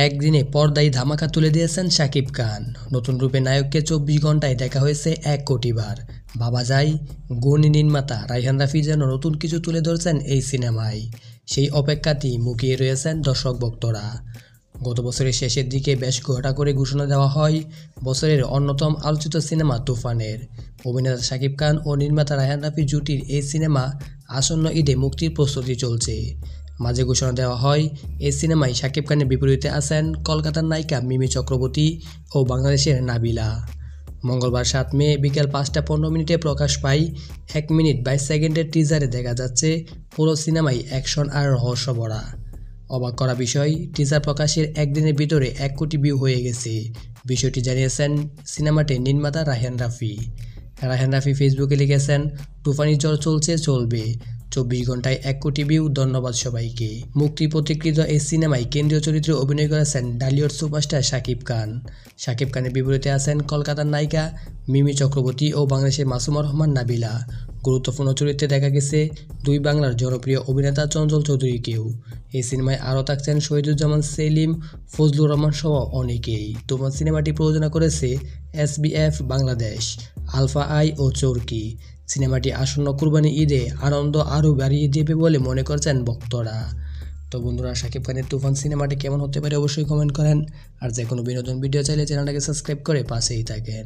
একদিনে পর্দায় ধামাকা তুলে দিয়েছেন শাকিব খান। নতুন রূপে নায়ককে ২৪ ঘন্টায় দেখা হয়েছে ১ কোটি বার। ভাবা যায়, গুণী নির্মাতা রায়হান রাফি যেন নতুন কিছু তুলে ধরছেন এই সিনেমায়। সেই অপেক্ষাতেই মুখিয়ে রয়েছেন দর্শক ভক্তরা। গত বছরের শেষের দিকে বেশ ঘটা করে ঘোষণা দেওয়া হয় বছরের অন্যতম আলোচিত সিনেমা তুফানের। অভিনেতা শাকিব খান ও নির্মাতা রায়হান রাফি জুটির এই সিনেমা আসন্ন ঈদে মুক্তির প্রস্তুতি চলছে। মাঝে ঘোষণা দেওয়া হয় এই সিনেমায় শাকিব খানের বিপরীতে আছেন কলকাতার নায়িকা মিমি চক্রবর্তী ও বাংলাদেশের নাবিলা। মঙ্গলবার ৭ মে বিকেল ৫টা ১৫ মিনিটে প্রকাশ পায় ১ মিনিট ২২ সেকেন্ডের টিজারে দেখা যাচ্ছে পুরো সিনেমাই অ্যাকশন আর রহস্য ভরা। অবাক করা বিষয়, টিজার প্রকাশের একদিনের ভিতরে ১ কোটি ভিউ হয়ে গেছে। বিষয়টি জানিয়েছেন সিনেমাটির নির্মাতা রায়হান রাফি। রায়হান রাফি ফেসবুকে লিখেছেন, তুফানি ঝড় চলছে চলবে, ২৪ ঘন্টায় ১ কোটি ভিউ, ধন্যবাদ সবাইকে। মুক্তি প্রতিকৃত এই সিনেমায় কেন্দ্রীয় চরিত্রে অভিনয় করেছেন ঢালিউড সুপারস্টার শাকিব খান। শাকিব খানের বিপরীতে আছেন কলকাতার নায়িকা মিমি চক্রবর্তী ও বাংলাদেশের মাসুমা রহমান নাবিলা। গুরুত্বপূর্ণ চরিত্রে দেখা গেছে দুই বাংলার জনপ্রিয় অভিনেতা চঞ্চল চৌধুরীকেও। এই সিনেমায় আরও থাকছেন শহীদুজ্জামান সেলিম, ফজলুর রহমান সহ অনেকেই। তুফান সিনেমাটি প্রযোজনা করেছে SBF বাংলাদেশ, আলফা আই ও চরকি। সিনেমাটি আসন্ন কুরবানি ঈদে আনন্দ আরও বাড়িয়ে দেবে বলে মনে করছেন ভক্তরা। তো বন্ধুরা, শাকিব খানের তুফান সিনেমাটি কেমন হতে পারে অবশ্যই কমেন্ট করেন। আর যে কোনো বিনোদন ভিডিও চাইলে চ্যানেলটাকে সাবস্ক্রাইব করে পাশেই থাকেন।